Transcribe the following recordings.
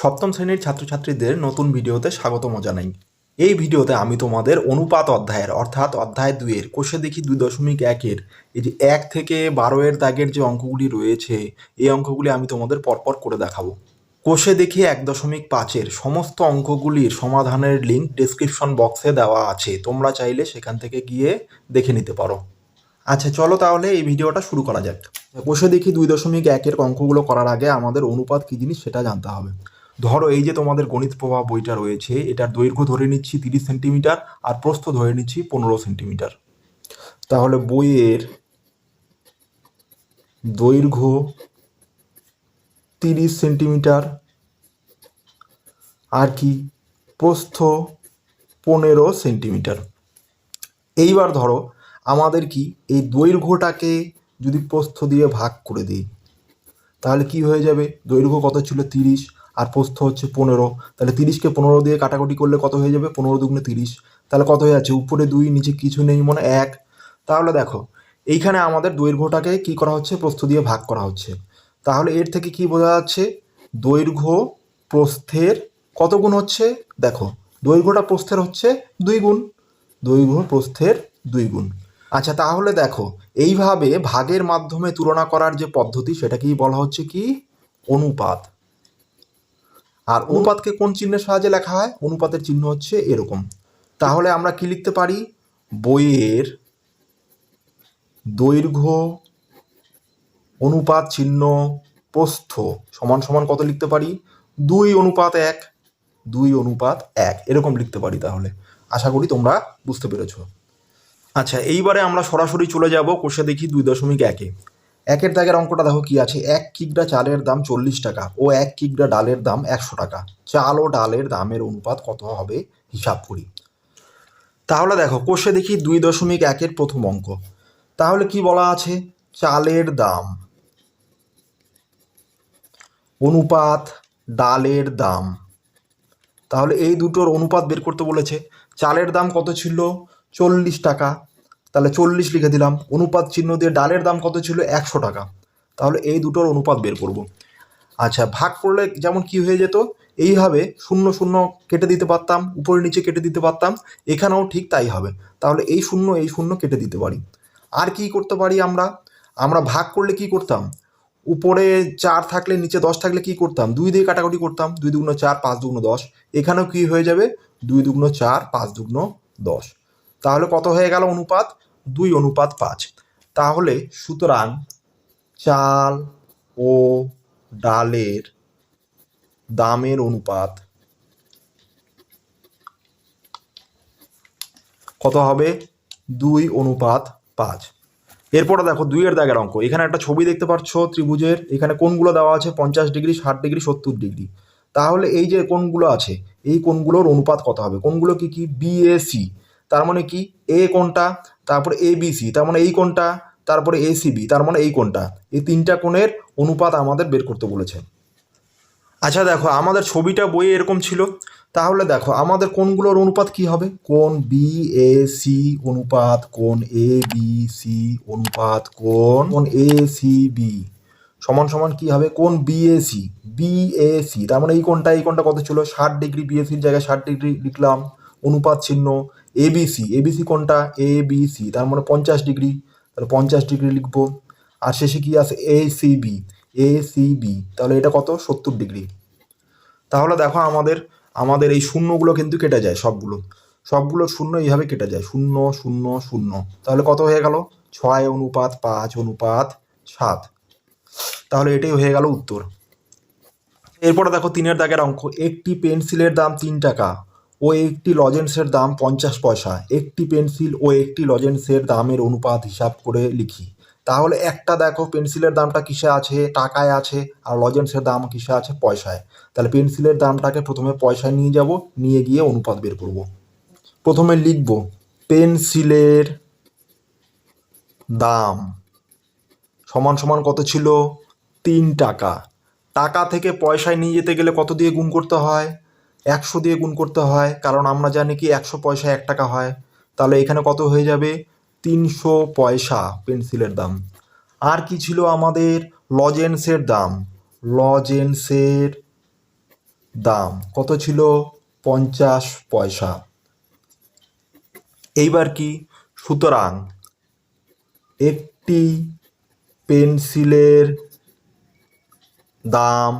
সপ্তম শ্রেণীর ছাত্রছাত্রীদের নতুন ভিডিওতে স্বাগতম জানাই। এই ভিডিওতে আমি তোমাদের অনুপাত অধ্যায়ের অর্থাৎ অধ্যায় 2-এর কোষে দেখি 2.1-এর এই যে 1 থেকে 12-এর দাগের যে অঙ্কগুলি রয়েছে এই অঙ্কগুলি আমি তোমাদের পরপর করে দেখাবো। কোষে দেখি 1.5-এর সমস্ত অঙ্কগুলির সমাধানের লিঙ্ক ডেসক্রিপশন বক্সে দেওয়া আছে, তোমরা চাইলে সেখান থেকে গিয়ে দেখে নিতে পারো। আচ্ছা, চলো তাহলে এই ভিডিওটা শুরু করা যাক। কোষে দেখি 2.1-এর অঙ্কগুলো করার আগে আমাদের অনুপাত কী জিনিস সেটা জানতে হবে। ধরো এই যে তোমাদের গণিত প্রবাহ বইটা রয়েছে, এটার দৈর্ঘ্য ধরে নিচ্ছি 30 সেন্টিমিটার আর প্রস্থ ধরে নিচ্ছি 15 সেন্টিমিটার। তাহলে বইয়ের দৈর্ঘ্য 30 সেন্টিমিটার আর কি প্রস্থ 15 সেন্টিমিটার। এইবার ধরো আমাদের কি এই দৈর্ঘ্যটাকে যদি প্রস্থ দিয়ে ভাগ করে দিই তাহলে কি হয়ে যাবে? দৈর্ঘ্য কত ছিল 30 আর প্রস্থ হচ্ছে 15, তাহলে 30কে 15 দিয়ে কাটাকুটি করলে কত হয়ে যাবে? 15 দুগুণে 30, তাহলে কত হয়ে যাচ্ছে? উপরে 2, নিচে কিছু নেই, মানে 1। তাহলে দেখো এইখানে আমাদের দৈর্ঘ্যটাকে কি করা হচ্ছে? প্রস্থ দিয়ে ভাগ করা হচ্ছে। তাহলে এর থেকে কি বোঝা যাচ্ছে? দৈর্ঘ্য প্রস্থের কত গুণ হচ্ছে? দেখো দৈর্ঘ্যটা প্রস্থের হচ্ছে 2 গুণ, দৈর্ঘ্য প্রস্থের 2 গুণ। আচ্ছা, তাহলে দেখো এইভাবে ভাগের মাধ্যমে তুলনা করার যে পদ্ধতি সেটাকেই বলা হচ্ছে কি? অনুপাত। আর অনুপাতকে কোন চিহ্নের সাহায্যে লেখা হয়? অনুপাতের চিহ্ন হচ্ছে এরকম। তাহলে আমরা কি লিখতে পারি? বইয়ের দৈর্ঘ্য অনুপাত চিহ্ন প্রস্থ সমান সমান কত লিখতে পারি? 2:1, 2:1 এরকম লিখতে পারি। তাহলে আশা করি তোমরা বুঝতে পেরেছো। আচ্ছা, এইবারে আমরা সরাসরি চলে যাব কোষে দেখি 2.1-এ। 1-এর দাগের অঙ্কটা দেখো কি আছে? 1 কিগ্রা চালের দাম 40 টাকা ও 1 কিগ্রা ডালের দাম 100 টাকা। চাল ও ডালের দামের অনুপাত কত হবে হিসাব করি। তাহলে দেখো কোষে দেখি 2.1-এর প্রথম অঙ্ক। তাহলে কি বলা আছে? চালের দাম অনুপাত ডালের দাম। তাহলে এই দুটোর অনুপাত বের করতে বলেছে। চালের দাম কত ছিল? 40 টাকা, তাহলে 40 লিখে দিলাম। অনুপাত চিহ্ন দিয়ে ডালের দাম কত ছিল? 100 টাকা। তাহলে এই দুটোর অনুপাত বের করব। আচ্ছা, ভাগ করলে যেমন কি হয়ে যেত? এইভাবে 0 0 কেটে দিতে পারতাম, উপরে নিচে কেটে দিতে পারতাম। এখানেও ঠিক তাই হবে। তাহলে এই 0 কেটে দিতে পারি। আর কি করতে পারি? আমরা ভাগ করলে কি করতাম? উপরে 4 থাকলে নিচে 10 থাকলে কি করতাম? 2 দিয়ে কাটাকুটি করতাম। 2 দুগুণ 4, 5 দুগুণ 10। এখানেও কি হয়ে যাবে? 2 দুগুণ 4, 5 দুগুণ 10। তাহলে কত হয়ে গেল অনুপাত? 2:5। তাহলে সুতরাং চাল ও ডালের দামের অনুপাত কত হবে? 2:5। এরপরে দেখো 2-এর দাগের অঙ্ক। এখানে একটা ছবি দেখতে পাচ্ছ ত্রিভুজের। এখানে কোণগুলো দেওয়া আছে 50 ডিগ্রি, 60 ডিগ্রি, 70 ডিগ্রি। তাহলে এই যে কোণগুলো আছে এই কোণগুলোর অনুপাত কত হবে? কোণগুলো কি কি? বিএসি, তার মানে কি? এ কোণটা, তারপরে এবিসি তার মানে এই কোণটা, তারপরে এসিবি তার মানে এই কোণটা। এই 3টা কোণের অনুপাত আমাদের বের করতে বলেছে। আচ্ছা দেখো আমাদের ছবিটা বইয়ে এরকম ছিল। তাহলে দেখো আমাদের কোণগুলোর অনুপাত কি হবে? কোণ বিএসি অনুপাত কোণ এবিসি অনুপাত কোণ এসিবি সমান সমান কি হবে? কোণ বিএসি, বিএসি তার মানে এই কোণটা কত ছিল? 60 ডিগ্রি। বিএসির জায়গায় 60 ডিগ্রি লিখলাম, অনুপাত চিহ্ন। এবিসি, এবিসি কোণটা? এবিসি তার মানে 50 ডিগ্রি, তাহলে 50 ডিগ্রি লিখবো। আর শেষে কি আছে? এসিবি, এসিবি তাহলে এটা কত? 70 ডিগ্রি। তাহলে দেখো আমাদের আমাদের এই শূন্যগুলো কিন্তু কেটে যায়, সবগুলো শূন্য এইভাবে কেটে যায়, 0 0 0। তাহলে কত হয়ে গেল? 6:5:7। তাহলে এটাই হয়ে গেল উত্তর। এরপরে দেখো 3-এর দাগের অঙ্ক। একটি পেন্সিলের দাম 3 টাকা ও একটি লজেন্সের দাম 50 পয়সা। একটি পেন্সিল ও একটি লজেন্সের দামের অনুপাত হিসাব করে লিখি। তাহলে একটা দেখো পেন্সিলের দামটা কিসে আছে? টাকায় আছে। আর লজেন্সের দাম কিসে আছে? পয়সায়। তাহলে পেন্সিলের দামটাকে প্রথমে পয়সায় নিয়ে যাব, নিয়ে গিয়ে অনুপাত বের করব। প্রথমে লিখব পেন্সিলের দাম সমান সমান কত ছিল? 3 টাকা। টাকা থেকে পয়সায় নিয়ে যেতে গেলে কত দিয়ে গুণ করতে হয়? 100 দিয়ে গুণ করতে হয়, কারণ আমরা জানি কি 100 পয়সায় 1 টাকা হয়। তাহলে এখানে কত হয়ে যাবে? 300 পয়সা পেন্সিলের দাম। আর কি ছিল আমাদের? লজেন্সের দাম। লজেন্সের দাম কত ছিল? 50 পয়সা। এইবার কি? সুতরাং একটি পেন্সিলের দাম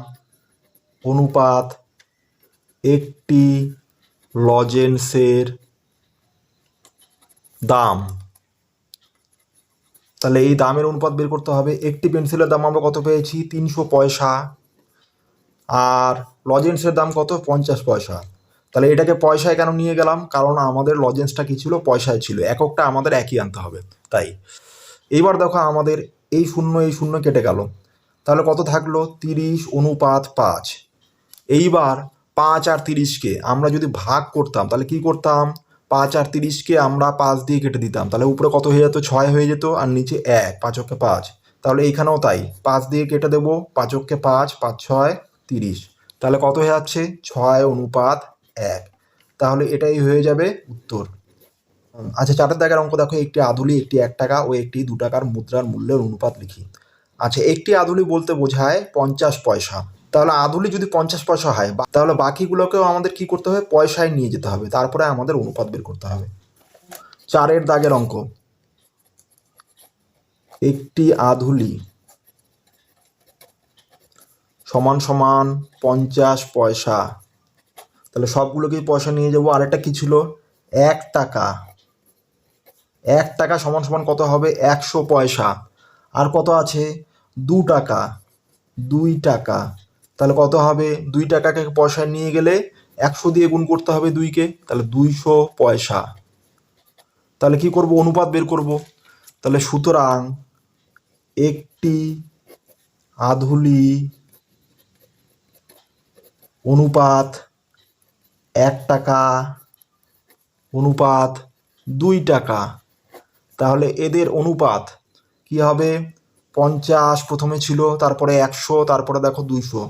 অনুপাত একটি লজেন্সের দাম। তাহলে এই দামের অনুপাত বের করতে হবে। একটি পেন্সিলের দাম আমরা কত পেয়েছি? 300 পয়সা। আর লজেন্সের দাম কত? 50 পয়সা। তাহলে এটাকে পয়সায় কেন নিয়ে গেলাম? কারণ আমাদের লজেন্সটা কি ছিল? পয়সায় ছিল। এককটা আমাদের একই আনতে হবে তাই। এইবার দেখো আমাদের এই শূন্য কেটে গেল। তাহলে কত থাকলো? 30 অনুপাত 5। এইবার 5 আর 30কে আমরা যদি ভাগ করতাম তাহলে কি করতাম? 5 আর 30কে আমরা 5 দিয়ে কেটে দিতাম, তাহলে উপরে কত হয়ে যেত? 6 হয়ে যেত, আর নিচে 1, 5 × 5। তাহলে এইখানেও তাই, 5 দিয়ে কেটে দেবো, 5 × 5, 5 × 6 30। তাহলে কত হয়ে যাচ্ছে? 6 অনুপাত 1। তাহলে এটাই হয়ে যাবে উত্তর। আচ্ছা, 4 দাগের অঙ্ক দেখো। একটি আধুলি একটি 1 টাকা ও একটি 2 টাকার মুদ্রার মূল্যের অনুপাত লিখি। আচ্ছা, একটি আধুলি বলতে বোঝায় 50 পয়সা। তাহলে আধুলি যদি 50 পয়সা হয়, তাহলে বাকিগুলোকেও আমাদের কি করতে হবে? পয়সায় নিয়ে যেতে হবে, তারপরে আমাদের অনুপাত বের করতে হবে। 4 দাগের অঙ্ক। একটি আধুলি সমান সমান 50 পয়সা। তাহলে সবগুলোকেই পয়সা নিয়ে যাবো। আরেকটা কি ছিল? 1 টাকা। 1 টাকা সমান সমান কত হবে? 100 পয়সা। আর কত আছে? 2 টাকা। 2 টাকা। তাহলে কত হবে? 2 টাকাকে পয়সায় নিয়ে গেলে 100 দিয়ে গুণ করতে হবে 2কে, তাহলে 200 পয়সা। তাহলে কি করব? অনুপাত বের করব। তাহলে সুতরাং একটি আধুলি অনুপাত 1 টাকা অনুপাত 2 টাকা। তাহলে এদের অনুপাত কি হবে? 50 প্রথমে ছিল, তারপরে 100, তারপরে দেখো 200।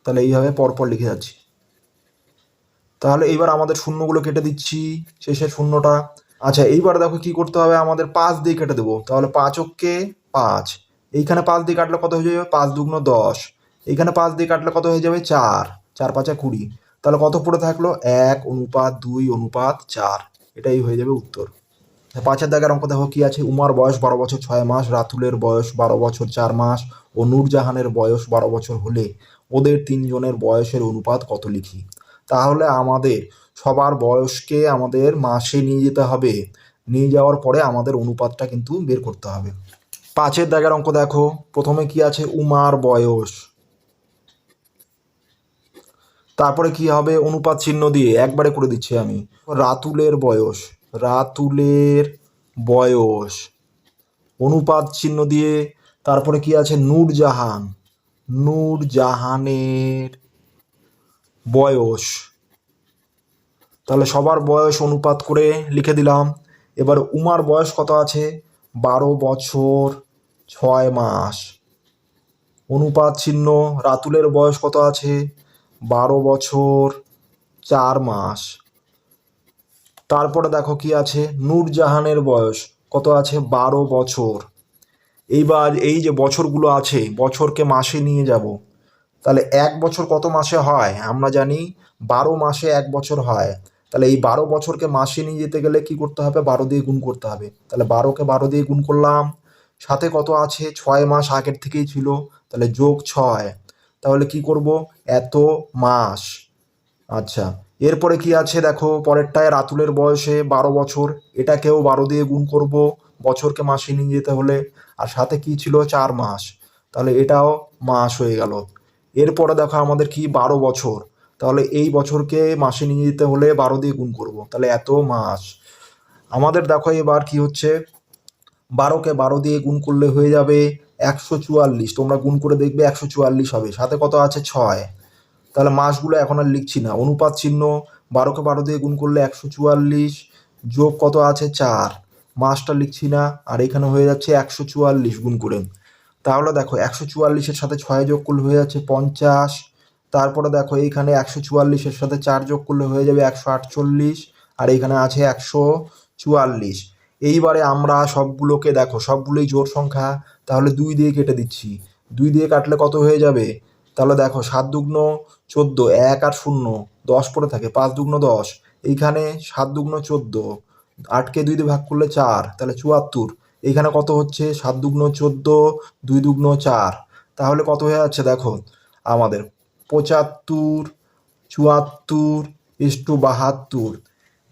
তাহলে এইভাবে পরপর লিখে যাচ্ছি। তাহলে এইবার আমাদের শূন্যগুলো কেটে দিচ্ছি, শেষের শূন্যটা। আচ্ছা, এইবার দেখো কি করতে হবে? আমাদের 5 দিয়ে কেটে দেবো। তাহলে 5 × 5। এইখানে 5 দিয়ে কাটলে কত হয়ে যাবে? 5 × 2 = 10। এইখানে 5 দিয়ে কাটলে কত হয়ে যাবে? 4। 4 × 5 = 20। তাহলে কত পড়ে থাকলো? 1 অনুপাত 2 অনুপাত 4। এটাই হয়ে যাবে উত্তর। 5 দাগের অঙ্ক দেখো কি আছে। উমার বয়স 12 বছর 6 মাস, রাতুলের বয়স 12 বছর 4 মাস ও নূরজাহানের বয়স 12 বছর হলে ওদের 3 জনের বয়সের অনুপাত কত লিখি। তাহলে আমাদের সবার বয়সকে আমাদের মাসে নিয়ে যেতে হবে। নিয়ে যাওয়ার পরে আমাদের অনুপাতটা কিন্তু বের করতে হবে। 5 দাগের অঙ্ক দেখো। প্রথমে কি আছে? উমার বয়স। তারপরে কি হবে? অনুপাত চিহ্ন দিয়ে একবারে করে দিচ্ছি আমি। রাতুলের বয়স। রাতুলের বয়স অনুপাত চিহ্ন দিয়ে। তারপরে কি আছে? নূরজাহান। নূরজাহানের বয়স। তাহলে সবার বয়স অনুপাত করে লিখে দিলাম। এবার উমার বয়স কত আছে? 12 বছর 6 মাস। অনুপাত চিহ্ন। রাতুলের বয়স কত আছে? 12 বছর 4 মাস। তারপরে দেখো কি আছে? নূরজাহানের বয়স কত আছে? 12 বছর। এইবার এই যে বছরগুলো আছে, বছরকে মাসে নিয়ে যাব। তাহলে 1 বছর কত মাসে হয়? আমরা জানি 12 মাসে 1 বছর হয়। তাহলে এই 12 বছরকে মাসে নিয়ে যেতে গেলে কি করতে হবে? 12 দিয়ে গুণ করতে হবে। তাহলে 12কে 12 দিয়ে গুণ করলাম। সাথে কত আছে? 6 মাস আগের থেকেই ছিল, তাহলে যোগ 6। তাহলে কি করব? এত মাস। আচ্ছা, এরপরে কি আছে দেখো? পরেরটায় রাতুলের বয়সে 12 বছর, এটাকেও 12 দিয়ে গুণ করব বছরকে মাসে নিয়ে যেতে হলে। আর সাথে কি ছিল? 4 মাস। তাহলে এটাও মাস হয়ে গেল। এরপরে দেখো আমাদের কি? 12 বছর। তাহলে এই বছরকে মাসে নিয়ে যেতে হলে 12 দিয়ে গুণ করব, তাহলে এত মাস। আমাদের দেখো এবার কি হচ্ছে? 12কে 12 দিয়ে গুণ করলে হয়ে যাবে 144। তোমরা গুণ করে দেখবে 144 হবে। সাথে কত আছে? 6। তাহলে মাসগুলো এখন আর লিখছি না। অনুপাত চিহ্ন। 12কে 12 দিয়ে গুণ করলে 144, যোগ কত আছে? 4। মাসটা লিখছি না, আর এখানে হয়ে যাচ্ছে 144 গুণ করে। তাহলে দেখো 144-এর সাথে 6 যোগ করলে হয়ে যাচ্ছে 50। তারপরে দেখো এইখানে 144-এর সাথে 4 যোগ করলে হয়ে যাবে 148, আর এইখানে আছে 144। এইবারে আমরা সবগুলোকে দেখো, সবগুলোই জোড় সংখ্যা, তাহলে 2 দিয়ে কেটে দিচ্ছি। 2 দিয়ে কাটলে কত হয়ে যাবে? তাহলে দেখো 7 × 2 = 14, 1 আর 0 10 পড়ে থাকে, 5 দুগুণ 10, এইখানে 7 দুগুণ 14, 8কে 2 দিয়ে ভাগ করলে 4, তাহলে 74। এইখানে কত হচ্ছে 7 দুগুণ 14, 2 দুগুণ 4, তাহলে কত হয়ে যাচ্ছে দেখো আমাদের 75, 74 ইস্টু 72।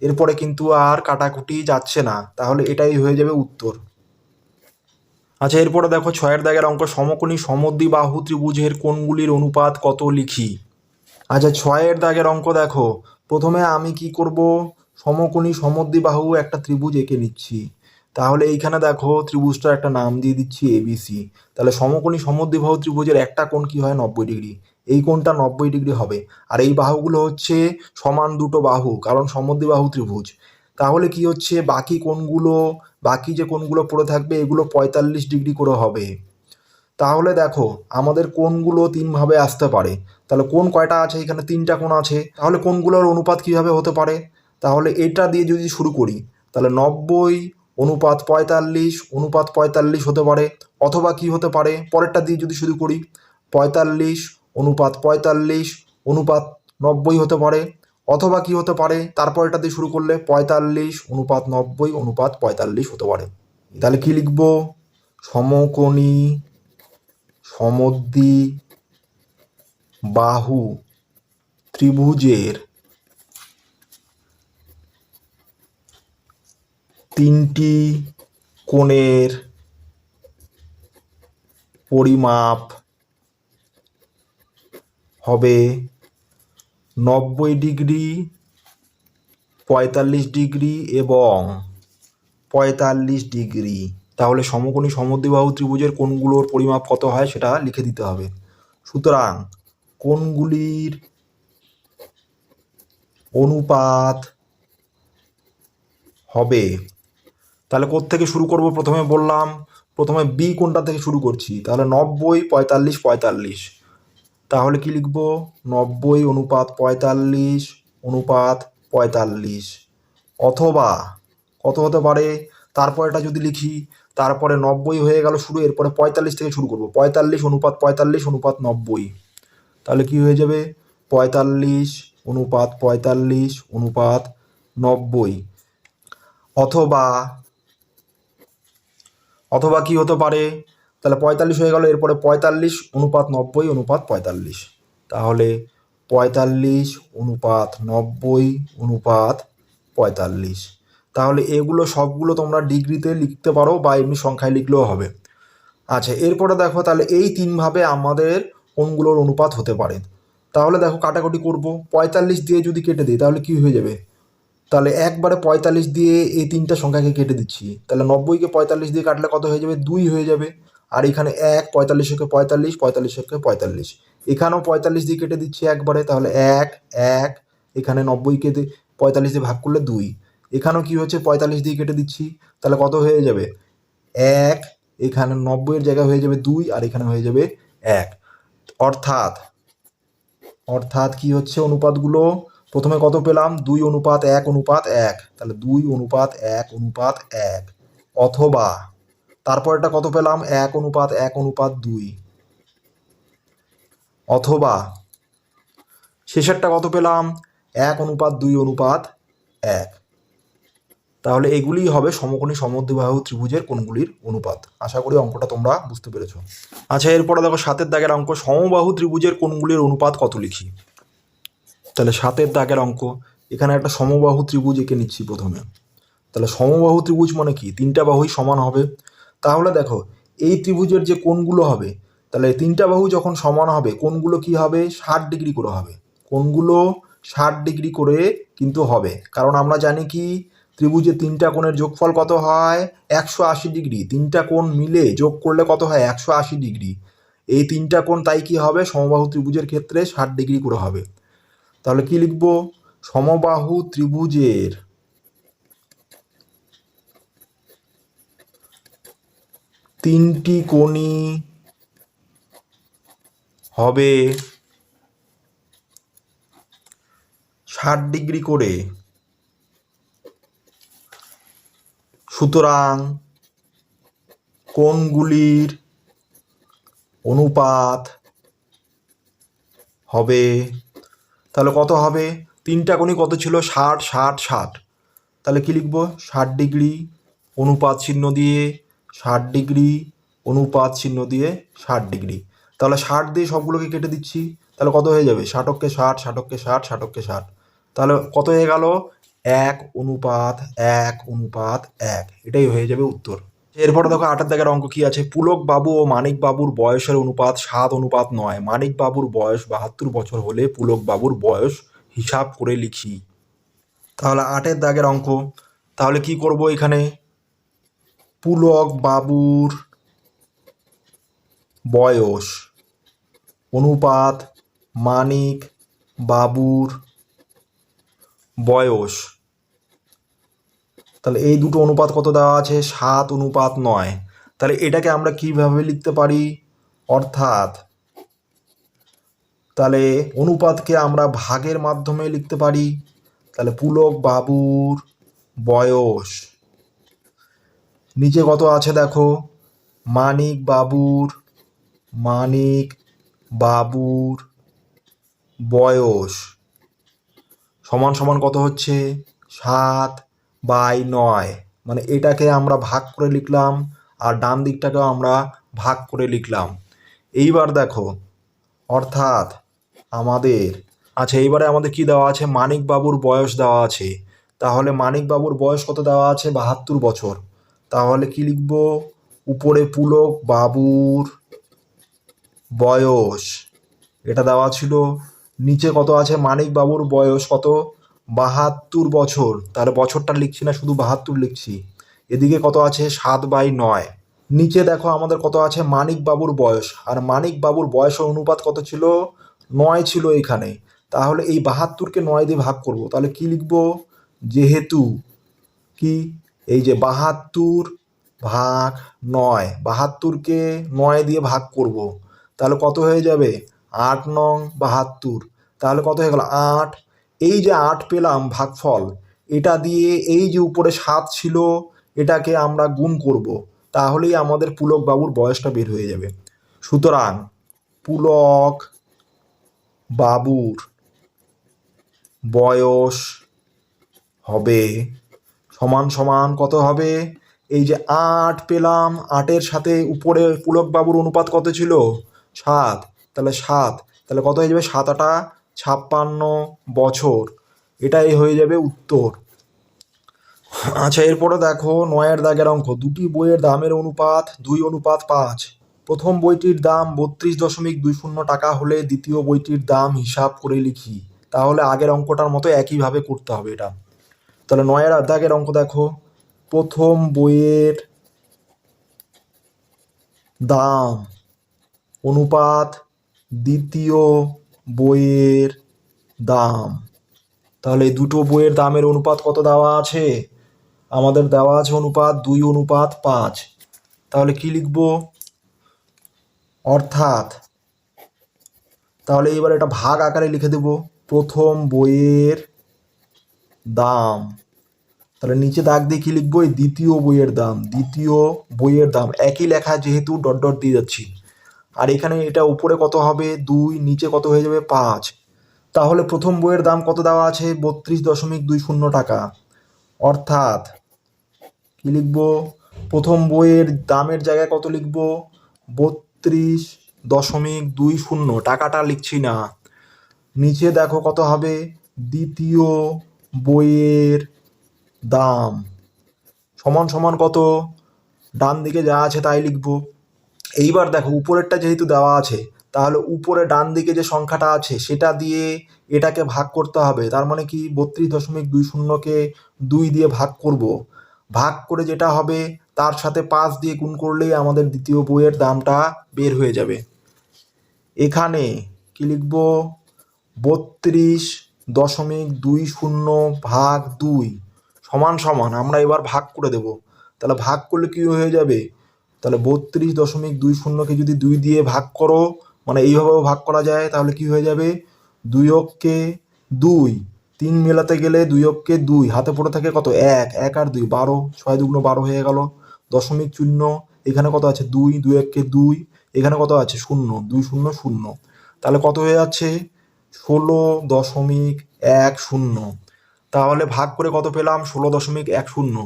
এরপরে কিন্তু আর কাটাকুটি যাচ্ছে না, তাহলে এটাই হয়ে যাবে উত্তর। আচ্ছা, এরপরে দেখো 6 দাগের অঙ্ক, সমকোণী সমদ্বিবাহু ত্রিভুজের কোণগুলির অনুপাত কত লিখি। আচ্ছা, 6 দাগের অঙ্ক দেখো, প্রথমে আমি কি করব, সমকোণী সমদ্বিবাহু একটা ত্রিভুজ এঁকে নিচ্ছি। তাহলে এইখানে দেখো ত্রিভুজটার একটা নাম দিয়ে দিচ্ছি এবিসি। তাহলে সমকোণী সমদ্বিবাহু ত্রিভুজের একটা কোণ কি হয় 90 ডিগ্রি, এই কোণটা 90 ডিগ্রি হবে। আর এই বাহুগুলো হচ্ছে সমান দুটো বাহু, কারণ সমদ্বিবাহু ত্রিভুজ। তাহলে কি হচ্ছে বাকি কোণগুলো, বাকি যে কোণগুলো পড়ে থাকবে এগুলো 45 ডিগ্রি করে হবে। তাহলে দেখো আমাদের কোণগুলো তিনভাবে আসতে পারে। তাহলে কোণ কয়টা আছে, এখানে 3টা কোণ আছে। তাহলে কোণগুলোর অনুপাত কিভাবে হতে পারে, তাহলে এটা দিয়ে যদি শুরু করি তাহলে 90 অনুপাত 45 অনুপাত 45 হতে পারে। অথবা কি হতে পারে, পরেরটা দিয়ে যদি শুরু করি 45 অনুপাত 45 অনুপাত 90 হতে পারে। অথবা কি হতে পারে, তারপরেরটা দিয়ে শুরু করলে 45 অনুপাত 90 অনুপাত 45 হতে পারে। তাহলে কি লিখবো, সমকোণী সমদ্বিবাহু ত্রিভুজের তিনটি কোণের পরিমাপ হবে 90 ডিগ্রি, 45 ডিগ্রি এবং 45 ডিগ্রি। তাহলে সমকোণী সমদ্বিবাহু ত্রিভুজের কোণগুলোর পরিমাপ কত হয় সেটা লিখে দিতে হবে। সুতরাং কোণগুলির অনুপাত হবে, তাহলে কোত্থেকে শুরু করব, প্রথমে বললাম প্রথমে বি কোণটা থেকে শুরু করছি। তাহলে 90 45 45, তাহলে কি লিখব, 90 অনুপাত 45 অনুপাত 45। অথবা কত হতে পারে, তারপরেটা যদি লিখি, তারপরে 90 হয়ে গেল শুরু, এরপরে 45 থেকে শুরু করব, 45 অনুপাত 45 অনুপাত 90। তাহলে কি হয়ে যাবে, 45 অনুপাত 45 অনুপাত 90। অথবা অথবা কি হতে পারে, তাহলে 45 হয়ে গেল, এরপরে 45 অনুপাত 90 অনুপাত 45। তাহলে 45 অনুপাত 90 অনুপাত 45। তাহলে এগুলো সবগুলো তোমরা ডিগ্রিতে লিখতে পারো বা এমনি সংখ্যায় লিখলেও হবে। আচ্ছা, এরপরে দেখো তাহলে এই তিনভাবে আমাদের কোনগুলোর অনুপাত হতে পারে। তাহলে দেখো কাটাকুটি করব, 45 দিয়ে যদি কেটে দিই তাহলে কি হয়ে যাবে, তাহলে একবারে 45 দিয়ে এই তিনটা সংখ্যাকে কেটে দিচ্ছি। তাহলে 90কে 45 দিয়ে কাটলে কত হয়ে যাবে, 2 হয়ে যাবে। আর এখানে 1, 45কে 45, 45কে 45, এখানেও 45 দিয়ে কেটে দিচ্ছি একবারে। তাহলে 1 1, এখানে 90কে 45 দিয়ে ভাগ করলে 2, এখানেও কি হচ্ছে 45 দিয়ে কেটে দিচ্ছি। তাহলে কত হয়ে যাবে, 1, এখানে 90 এর জায়গায় হয়ে যাবে 2, আর এখানে হয়ে যাবে 1। অর্থাৎ অর্থাৎ কি হচ্ছে অনুপাতগুলো, প্রথমে কত পেলাম, 2 অনুপাত 1 অনুপাত 1, তাহলে 2 অনুপাত 1 অনুপাত 1। অথবা তারপরটা কত পেলাম, 1 অনুপাত 1 অনুপাত 2। অথবা শেষেরটা কত পেলাম, 1 অনুপাত 2 অনুপাত 1। তাহলে এগুলিই হবে সমকোণী সমদ্বিবাহু ত্রিভুজের কোণগুলির অনুপাত। আশা করি অঙ্কটা তোমরা বুঝতে পেরেছো। আচ্ছা, এরপরে দেখো 7 দাগের অঙ্ক, সমবাহু ত্রিভুজের কোণগুলির অনুপাত কত লিখি। তাহলে 7 দাগের অঙ্ক, এখানে একটা সমবাহু ত্রিভুজ এঁকে নিচ্ছি প্রথমে। তাহলে সমবাহু ত্রিভুজ মানে কি, 3টা বাহুই সমান হবে। তাহলে দেখো এই ত্রিভুজের যে কোণগুলো হবে, তাহলে 3টা বাহু যখন সমান হবে কোণগুলো কি হবে, 60 ডিগ্রি করে হবে। কোণগুলো 60 ডিগ্রি করে কিন্তু হবে, কারণ আমরা জানি কি ত্রিভুজের 3টা কোণের যোগফল কত হয়, 180 ডিগ্রি। 3টা কোণ মিলে যোগ করলে কত হয়, 180 ডিগ্রি। এই 3টা কোণ তাই কি হবে, সমবাহু ত্রিভুজের ক্ষেত্রে 60 ডিগ্রি করে হবে। তাহলে কি লিখবো, সমবাহু ত্রিভুজের তিনটি কোণই হবে 60 ডিগ্রি করে। সুতরাং কোণগুলির অনুপাত হবে। তাহলে কত হবে? তিনটা কোণই কত ছিল? 60 60 60। তাহলে কি লিখবো? 60 ডিগ্রি অনুপাত চিহ্ন দিয়ে 60 ডিগ্রি অনুপাত চিহ্ন দিয়ে 60 ডিগ্রি। তাহলে 60 দিয়ে সবগুলোকে কেটে দিচ্ছি। তাহলে কত হয়ে যাবে? 60কে 60 60কে 60 60কে 60। তাহলে কত হয়ে গেল? 1:1:1। এটাই হয়ে যাবে উত্তর। এরপরে দেখো 8 দাগের অঙ্ক কি আছে? পুলক বাবু ও মানিক বাবুর বয়সের অনুপাত 7:9। মানিক বাবুর বয়স 72 বছর হলে পুলক বাবুর বয়স হিসাব করে লিখি। তাহলে 8 দাগের অঙ্ক। তাহলে কি করব এখানে? পুলক বাবুর বয়স অনুপাত মানিক বাবুর বয়স। তাহলে এই দুটো অনুপাত কত দেওয়া আছে? 7:9। তাহলে এটাকে আমরা কিভাবে লিখতে পারি? অর্থাৎ তাহলে অনুপাতকে আমরা ভাগের মাধ্যমে লিখতে পারি। তাহলে পুলক বাবুর বয়স, নিচে কত আছে দেখো, মানিক বাবুর বয়স সমান সমান কত হচ্ছে? 7/9। মানে এটাকে আমরা ভাগ করে লিখলাম আর ডান দিকটাকেও আমরা ভাগ করে লিখলাম। এইবার দেখো, অর্থাৎ আমাদের এইবারে আমাদের কি দেওয়া আছে? মানিক বাবুর বয়স দেওয়া আছে। তাহলে মানিক বাবুর বয়স কত দেওয়া আছে? 72 বছর। তাহলে কি লিখব? উপরে পুলক বাবুর বয়স এটা দেওয়া ছিল, নিচে কত আছে? মানিক বাবুর বয়স কত? 72 বছর। তাহলে বছরটা লিখছি না, শুধু 72 লিখছি। এদিকে কত আছে? 7/9। নিচে দেখো আমাদের কত আছে? মানিক বাবুর বয়স, আর মানিক বাবুর বয়সের অনুপাত কত ছিল? 9 ছিল এখানে। তাহলে এই 72কে 9 দিয়ে ভাগ করব। তাহলে কি লিখব? যেহেতু কি এই যে 72/9, 72কে 9 দিয়ে ভাগ করব। তাহলে কত হয়ে যাবে? 8×9=72। তাহলে কত হয়ে গেল? 8। এই যে 8 পেলাম ভাগফল, এটা দিয়ে এই যে উপরে 7 ছিল এটাকে আমরা গুণ করব। তাহলেই আমাদের পুলক বাবুর বয়সটা বের হয়ে যাবে। সুতরাং পুলক বাবুর বয়স হবে সমান সমান কত হবে? এই যে 8 পেলাম, 8-এর সাথে উপরে পুলক বাবুর অনুপাত কত ছিল? 7। তাহলে 7, তাহলে কত হয়ে যাবে? 7×8=56 বছর। এটাই হয়ে যাবে উত্তর। এরপরে দেখো 9 দাগের অঙ্ক। দুটি বইয়ের দামের অনুপাত 2:5। প্রথম বইটির দাম 32.20 টাকা হলে দ্বিতীয় বইটির দাম হিসাব করে লিখি। তাহলে আগের অঙ্কটার মতো একইভাবে করতে হবে এটা। তাহলে 9 দাগের অঙ্ক দেখো, প্রথম বইয়ের দাম অনুপাত দ্বিতীয় বইয়ের দাম। তাহলে এই দুটো বইয়ের দামের অনুপাত কত দেওয়া আছে? আমাদের দেওয়া আছে অনুপাত 2:5। তাহলে কি লিখব? অর্থাৎ তাহলে এবার এটা ভাগ আকারে লিখে দেব, প্রথম বইয়ের দাম। তাহলে নিচে দাগ দিয়ে কি লিখবো? এই দ্বিতীয় বইয়ের দাম একই লেখা, যেহেতু ডট ডট দিয়ে যাচ্ছি। আর এখানে এটা উপরে কত হবে? 2, নিচে কত হয়ে যাবে? 5। তাহলে প্রথম বইয়ের দাম কত দেওয়া আছে? 32.20 টাকা। অর্থাৎ কি লিখবো? প্রথম বইয়ের দামের জায়গায় কত লিখবো? 32.20। টাকাটা লিখছি না। নিচে দেখো কত হবে? দ্বিতীয় বইয়ের দাম সমান সমান কত? ডান দিকে যা আছে তাই লিখবো। এইবার দেখো উপরেরটা যেহেতু দেওয়া আছে, তাহলে উপরে ডান দিকে যে সংখ্যাটা আছে সেটা দিয়ে এটাকে ভাগ করতে হবে। তার মানে কি? 32.20কে 2 দিয়ে ভাগ করব। ভাগ করে যেটা হবে তার সাথে 5 দিয়ে গুণ করলেই আমাদের দ্বিতীয় বইয়ের দামটা বের হয়ে যাবে। এখানে কি লিখব? 32.20 সমান সমান আমরা এবার ভাগ করে দেব। তাহলে ভাগ করলে কি হয়ে যাবে? তাহলে 32.20কে যদি 2 দিয়ে ভাগ করো, মানে এইভাবেও ভাগ করা যায়, তাহলে কি হয়ে যাবে? 2×2, 3 মেলাতে গেলে 2×2, হাতে পড়ে থাকে কত? 1, 1 আর 2 12, 6×2=12 হয়ে গেল। দশমিক চিহ্ন এখানে কত আছে? 2, 2×2, এখানে কত আছে? 0, 2 0 0। তাহলে কত হয়ে যাচ্ছে? 16.10। তাহলে ভাগ করে কত পেলাম? 16.10।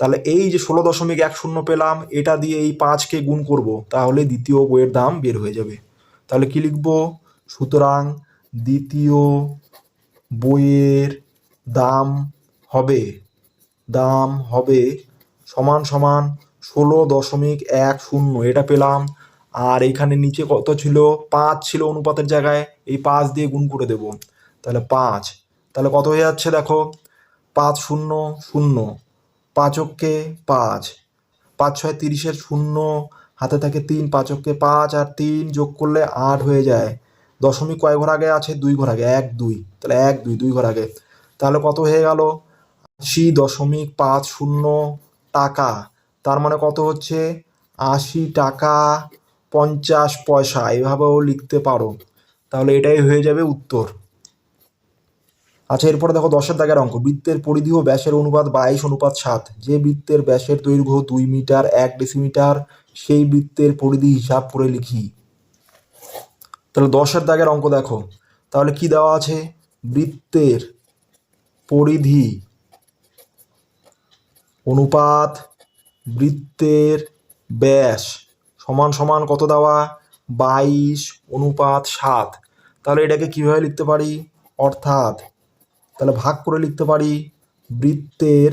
তাহলে এই যে 16.10 পেলাম, এটা দিয়ে এই 5কে গুণ করব, তাহলে দ্বিতীয় বইয়ের দাম বের হয়ে যাবে। তাহলে কি লিখব? সুতরাং দ্বিতীয় বইয়ের দাম হবে সমান সমান 16.10, এটা পেলাম। আর এখানে নিচে কত ছিল? 5 ছিল অনুপাতের জায়গায়, এই 5 দিয়ে গুণ করে দেব। তাহলে 5, তাহলে কত হয়ে যাচ্ছে দেখো? 5 শূন্য শূন্য, 5 অক্ষে 5, 5 6 30, শূন্য হাতে থাকে 3, 5 অক্ষে 5 আর 3 যোগ করলে 8 হয়ে যায়। দশমিক কয় ঘর আগে আছে? 2 ঘর আগে, 1 2, তাহলে 1 2 2 ঘর আগে। তাহলে কত হয়ে গেল? 80.50 টাকা। তার মানে কত হচ্ছে? 80 টাকা 50 পয়সা, এভাবেও লিখতে পারো। তাহলে এটাই হয়ে যাবে উত্তর। আচ্ছা, এরপরে দেখো 10-এর দাগের অঙ্ক। বৃত্তের পরিধি ও ব্যাসের অনুপাত 22:7। যে বৃত্তের ব্যাসের দৈর্ঘ্য 2 মিটার 1 ডেসিমিটার, সেই বৃত্তের পরিধি হিসাব করে লিখি। তাহলে 10-এর দাগের অঙ্ক দেখো। তাহলে কি দেওয়া আছে? বৃত্তের পরিধি অনুপাত বৃত্তের ব্যাস সমান সমান কত দেওয়া? 22:7। তাহলে এটাকে কিভাবে লিখতে পারি? অর্থাৎ তাহলে ভাগ করে লিখতে পারি বৃত্তের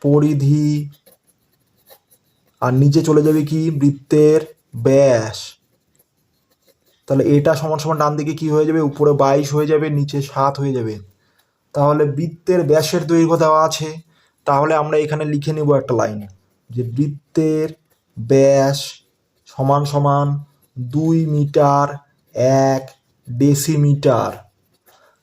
পরিধি, আর নিচে চলে যাবে কি? বৃত্তের ব্যাস। তাহলে এটা সমান সমান ডান দিকে কি হয়ে যাবে? উপরে 22 হয়ে যাবে, নিচে 7 হয়ে যাবে। তাহলে বৃত্তের ব্যাসের দৈর্ঘ্য দেওয়া আছে, তাহলে আমরা এখানে লিখে নেব একটা লাইন, যে বৃত্তের ব্যাস সমান সমান 2 মিটার 1 ডেসিমিটার।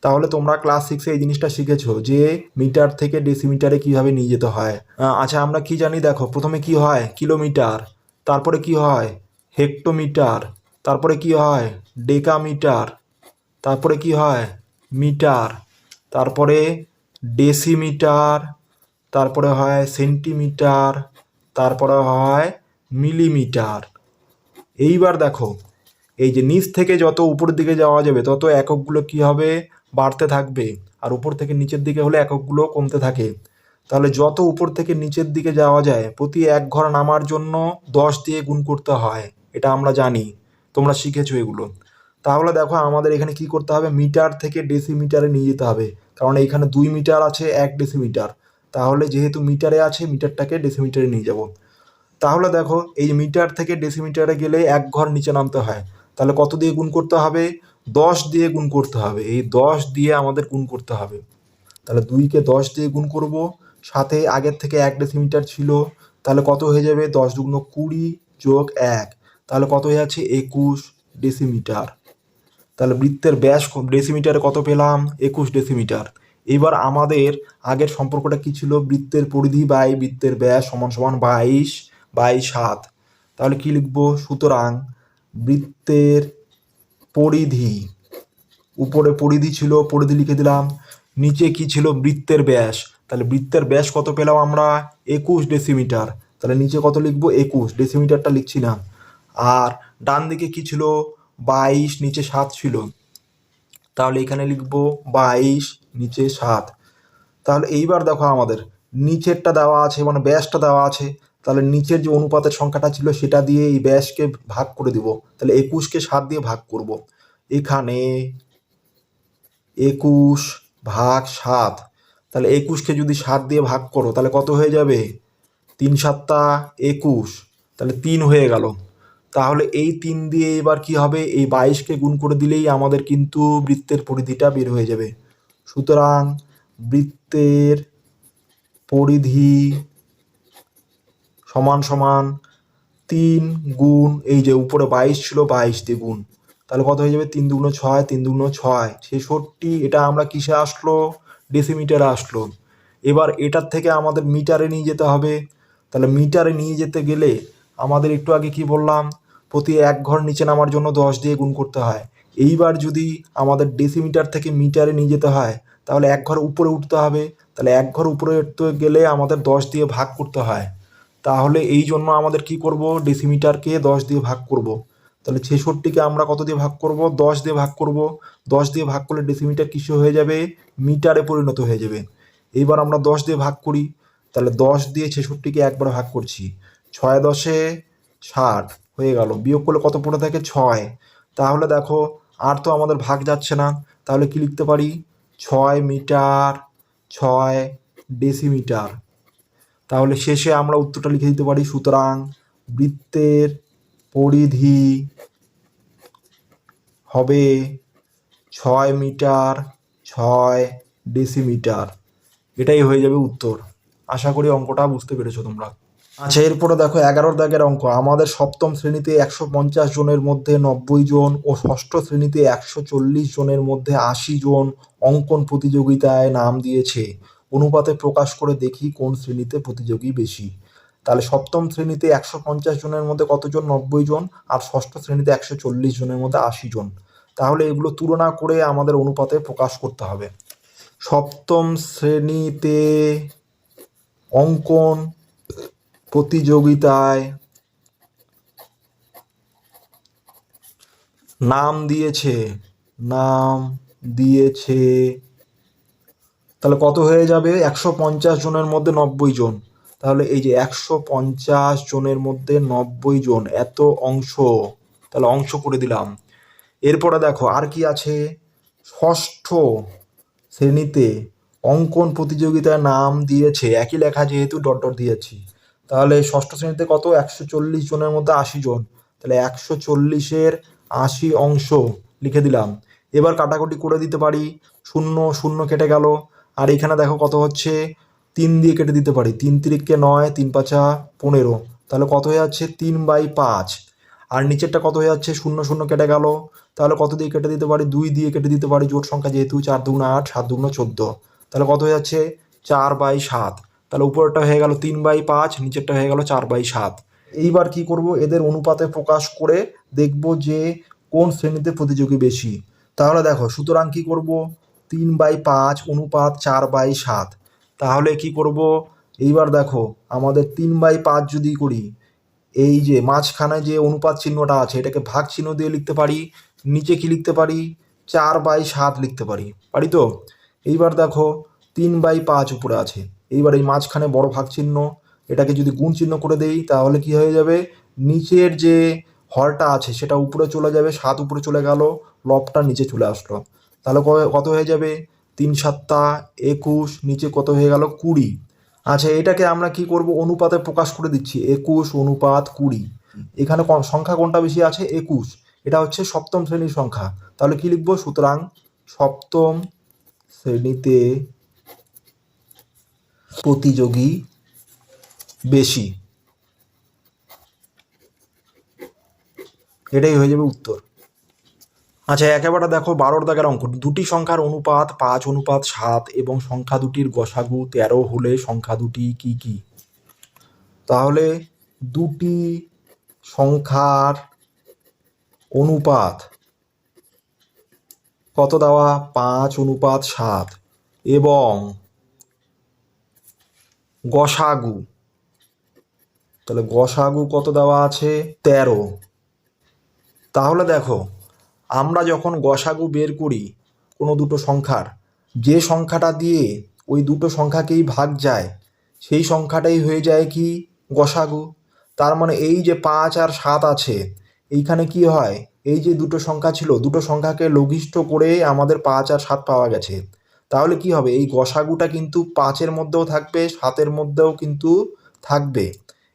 তাহলে তোমরা ক্লাস 6-এ এই জিনিসটা শিখেছো যে মিটার থেকে ডেসিমিটারে কিভাবে নিয়ে যেতে হয়। আচ্ছা, আমরা কি জানি দেখো। প্রথমে কি হয়? কিলোমিটার, তারপরে কি হয়? হেক্টোমিটার, তারপরে কি হয়? ডেকামিটার, তারপরে কি হয়? মিটার, তারপরে ডেসিমিটার, তারপরে হয় সেন্টিমিটার, তারপরে হয় মিলিমিটার। এইবার দেখো, এই যে নিচ থেকে যত উপরের দিকে যাওয়া যাবে তত এককগুলো কি হবে? বাড়তে থাকবে। আর উপর থেকে নিচের দিকে হলে এককগুলো কমতে থাকে। তাহলে যত উপর থেকে নিচের দিকে যাওয়া যায়, প্রতি 1 ঘর নামার জন্য 10 দিয়ে গুণ করতে হয়। এটা আমরা জানি, তোমরা শিখেছো এগুলো। তাহলে দেখো আমাদের এখানে কি করতে হবে? মিটার থেকে ডেসিমিটারে নিয়ে যেতে হবে, কারণ এইখানে 2 মিটার আছে 1 ডেসিমিটার। তাহলে যেহেতু মিটারে আছে, মিটারটাকে ডেসিমিটারে নিয়ে যাব। তাহলে দেখো, এই মিটার থেকে ডেসিমিটারে গেলে 1 ঘর নিচে নামতে হয়। তাহলে কত দিয়ে গুণ করতে হবে? 10 দিয়ে গুণ করতে হবে। এই 10 দিয়ে আমাদের গুণ করতে হবে। তাহলে 2কে 10 দিয়ে গুণ করব, সাথে আগের থেকে 1 ডেসিমিটার ছিল। তাহলে কত হয়ে যাবে? 10 দুগুণ 20 যোগ 1, তাহলে কত হয়ে যাচ্ছে? 21 ডেসিমিটার। তাহলে বৃত্তের ব্যাস ডেসিমিটারে কত পেলাম? 21 ডেসিমিটার। এবার আমাদের আগের সম্পর্কটা কি ছিল? বৃত্তের পরিধি বাই বৃত্তের ব্যাস সমান সমান 22/7। তাহলে কি লিখবো? সুতরাং বৃত্তের পরিধি, উপরে পরিধি ছিল, পরিধি লিখে দিলাম। নিচে কি ছিল? বৃত্তের ব্যাস। তাহলে বৃত্তের ব্যাস কত পেলাম আমরা? 21 ডেসিমিটার। তাহলে নিচে কত লিখবো? 21, ডেসিমিটারটা লিখছি না। আর ডান দিকে কি ছিল? 22, নিচে 7 ছিল। তাহলে এখানে লিখবো 22, নিচে 7। তাহলে এইবার দেখো আমাদের নিচেরটা দেওয়া আছে, মানে ব্যাসটা দেওয়া আছে। তাহলে নিচের যে অনুপাতের সংখ্যাটা ছিল সেটা দিয়ে এই ব্যাসকে ভাগ করে দিব। তাহলে 21কে 7 দিয়ে ভাগ করব। এখানে 21/7। তাহলে 21কে যদি 7 দিয়ে ভাগ করো তাহলে কত হয়ে যাবে? 3 7 21, তাহলে 3 হয়ে গেল। তাহলে এই 3 দিয়ে এবার কি হবে? এই 22কে গুণ করে দিলেই আমাদের কিন্তু বৃত্তের পরিধিটা বের হয়ে যাবে। সুতরাং বৃত্তের পরিধি সমান সমান 3 গুণ, এই যে উপরে 22 ছিল 22 দিয়ে গুণ, তাহলে কত হয়ে যাবে? 3 দুগুণ 6, 3 দুগুণ 6, 66। এটা আমরা কিসে আসলো? ডেসিমিটারে আসলো। এবার এটার থেকে আমাদের মিটারে নিয়ে যেতে হবে। তাহলে মিটারে নিয়ে যেতে গেলে আমাদের একটু আগে কি বললাম? প্রতি 1 ঘর নিচে নামার জন্য 10 দিয়ে গুণ করতে হয়। এইবার যদি আমাদের ডেসিমিটার থেকে মিটারে নিয়ে যেতে হয়, তাহলে 1 ঘর উপরে উঠতে হবে। তাহলে 1 ঘর উপরে উঠতে গেলে আমাদের 10 দিয়ে ভাগ করতে হয়। তাহলে এই জন্য আমাদের কি করব? ডেসিমিটারকে 10 দিয়ে ভাগ করব। তাহলে 66কে আমরা কত দিয়ে ভাগ করব? 10 দিয়ে ভাগ করব। 10 দিয়ে ভাগ করলে ডেসিমিটার কিসে হয়ে যাবে? মিটারে পরিণত হয়ে যাবে। এইবার আমরা 10 দিয়ে ভাগ করি, তাহলে 10 দিয়ে 66কে একবার ভাগ করছি। 6 10 60 হয়ে গেল। বিয়োগ করলে কত পড়ে থাকে? 6। তাহলে দেখো আর তো আমাদের ভাগ যাচ্ছে না, তাহলে কি লিখতে পারি? 6 মিটার 6 ডেসিমিটার। তাহলে শেষে আমরা উত্তরটা লিখে দিতে পারি। সুতরাং বৃত্তের পরিধি হবে 6 মিটার 6 ডেসিমিটার। এটাই হয়ে যাবে উত্তর। আশা করি অঙ্কটা বুঝতে পেরেছো তোমরা। আচ্ছা, এরপরে দেখো 11 দাগের অঙ্ক। আমাদের সপ্তম শ্রেণীতে 150 জনের মধ্যে 90 জন ও ষষ্ঠ শ্রেণীতে 140 জনের মধ্যে 80 জন অঙ্কন প্রতিযোগিতায় নাম দিয়েছে। অনুপাতে প্রকাশ করে দেখি কোন শ্রেণীতে প্রতিযোগী বেশি। তাহলে সপ্তম শ্রেণীতে 150 জনের মধ্যে কতজন? 90 জন। আর ষষ্ঠ শ্রেণীতে 140 জনের মধ্যে 80 জন। তাহলে এগুলো তুলনা করে আমাদের অনুপাতে প্রকাশ করতে হবে। সপ্তম শ্রেণীতে অঙ্কন প্রতিযোগিতায় নাম দিয়েছে তাহলে কত হয়ে যাবে? 150 জনের মধ্যে 90 জন। তাহলে এই যে 150 জনের মধ্যে 90 জন, এত অংশ, তাহলে অংশ করে দিলাম। এরপরে দেখো আর কি আছে। ষষ্ঠ শ্রেণীতে অঙ্কন প্রতিযোগিতায় নাম দিয়েছে, একই লেখা যেহেতু ডট ডট দিয়েছি। তাহলে ষষ্ঠ শ্রেণীতে কত? 140 জনের মধ্যে 80 জন। তাহলে 140-এর 80 অংশ লিখে দিলাম। এবার কাটাকুটি করে দিতে পারি। 0 0 কেটে গেল। আর এখানে দেখো কত হচ্ছে? 3 দিয়ে কেটে দিতে পারি। 3 3-কে 9, 3 5 15। তাহলে কত হয়ে যাচ্ছে? 3/5। আর নিচেরটা কত হয়ে যাচ্ছে? 0 0 কেটে গেল। তাহলে কত দিয়ে কেটে দিতে পারি? 2 দিয়ে কেটে দিতে পারি, জোট সংখ্যা যেহেতু। 4 2 8, 7 2 14। তাহলে কত হয়ে যাচ্ছে? 4/7। তাহলে উপরেরটা হয়ে গেল 3/5, নিচেরটা হয়ে গেল 4/7। এইবার কি করব? এদের অনুপাতে প্রকাশ করে দেখব যে কোন শ্রেণীতে প্রতিযোগী বেশি। তাহলে দেখো, সুতরাং কি করব? 3/5 অনুপাত 4/7। তাহলে কি করব? এইবার দেখো, আমাদের 3/5 যদি করি, এই যে মাঝখানে যে অনুপাত চিহ্নটা আছে এটাকে ভাগ চিহ্ন দিয়ে লিখতে পারি। নিচে কি লিখতে পারি? 4/7 লিখতে পারি। পারি তো? এইবার দেখো 3/5 উপরে আছে। এইবার এই মাঝখানে বড় ভাগ চিহ্ন, এটাকে যদি গুণ চিহ্ন করে দেই তাহলে কি হয়ে যাবে? নিচের যে হরটা আছে সেটা উপরে চলে যাবে, 7 উপরে চলে গেল, লবটা নিচে চলে আসলো। তাহলে কত হয়ে যাবে? 3 7 21, নিচে কত হয়ে গেল? 20। আচ্ছা, এটাকে আমরা কি করব? অনুপাতে প্রকাশ করে দিচ্ছি। 21 অনুপাত 20। এখানে সংখ্যা কোনটা বেশি আছে? 21। এটা হচ্ছে সপ্তম শ্রেণীর সংখ্যা। তাহলে কি লিখবো? সুতরাং সপ্তম শ্রেণীতে প্রতিযোগী বেশি। এটাই হয়ে যাবে উত্তর। আচ্ছা, একেবারে দেখো 12 দাগের অঙ্ক। দুটি সংখ্যার অনুপাত 5:7 এবং সংখ্যা দুটির গসাগু 13 হলে সংখ্যা দুটি কি কি? তাহলে দুটি সংখ্যার অনুপাত কত দেওয়া? 5:7 এবং গসাগু, তাহলে গসাগু কত দেওয়া আছে? 13। তাহলে দেখো, আমরা যখন গসাগু বের করি কোনো দুটো সংখ্যার, যে সংখ্যাটা দিয়ে ওই দুটো সংখ্যাকেই ভাগ যায় সেই সংখ্যাটাই হয়ে যায় কি? গসাগু। তার মানে এই যে 5 আর 7 আছে, এইখানে কি হয়? এই যে দুটো সংখ্যা ছিল, দুটো সংখ্যাকে লঘিষ্ঠ করে আমাদের 5 আর 7 পাওয়া গেছে। তাহলে কি হবে? এই গসাগুটা কিন্তু 5-এর মধ্যেও থাকবে, 7-এর মধ্যেও কিন্তু থাকবে।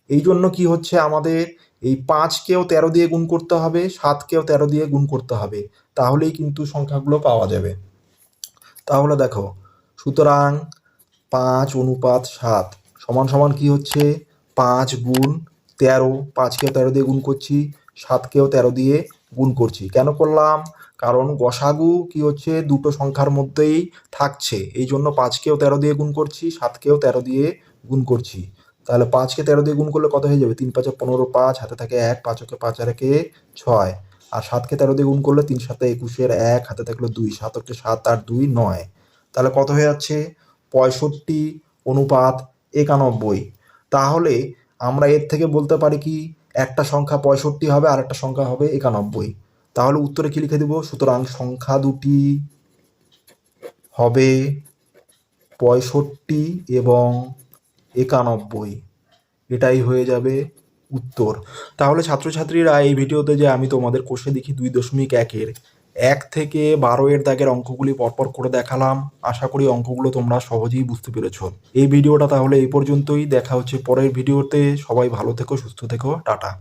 এই জন্য কি হচ্ছে? আমাদের এই 5-কেও 13 দিয়ে গুণ করতে হবে, 7-কেও 13 দিয়ে গুণ করতে হবে, তাহলেই কিন্তু সংখ্যাগুলো পাওয়া যাবে। তাহলে দেখো, সুতরাং 5:7 সমান সমান কি হচ্ছে? 5 গুণ 13। 5-কেও 13 দিয়ে গুণ করছি, 7-কেও 13 দিয়ে গুণ করছি। কেন করলাম? কারণ গসাগু কি হচ্ছে? দুটো সংখ্যার মধ্যেই থাকছে, এই জন্য 5-কেও 13 দিয়ে গুণ করছি, 7-কেও 13 দিয়ে গুণ করছি। তাহলে 5-কে 13 দিয়ে গুণ করলে কত হয়ে যাবে? 3 5 15, 5 হাতে থাকে 1, 5-কে 5 আর 1-এ 6। আর 7-কে 13 দিয়ে গুণ করলে 3 7 21-এর 1 হাতে থাকলো 2, 7-কে 7 আর 2 9। তাহলে কত হয়ে যাচ্ছে? 65:91। তাহলে আমরা এর থেকে বলতে পারি কি? একটা সংখ্যা 65 হবে আর একটা সংখ্যা হবে 91। তাহলে উত্তরে কি লিখে দেবো? সুতরাং সংখ্যা দুটি হবে 65 এবং 91। এটাই হয়ে যাবে উত্তর। তাহলে ছাত্রছাত্রীরা এই ভিডিওতে যে আমি তোমাদের কষে দেখি 2.1-এর 1 থেকে 12 দাগের অঙ্কগুলি পরপর করে দেখালাম। আশা করি অঙ্কগুলো তোমরা সহজেই বুঝতে পেরেছো। এই ভিডিওটা তাহলে এই পর্যন্তই। দেখা হচ্ছে পরের ভিডিওতে। সবাই ভালো থেকো, সুস্থ থেকো, টাটা।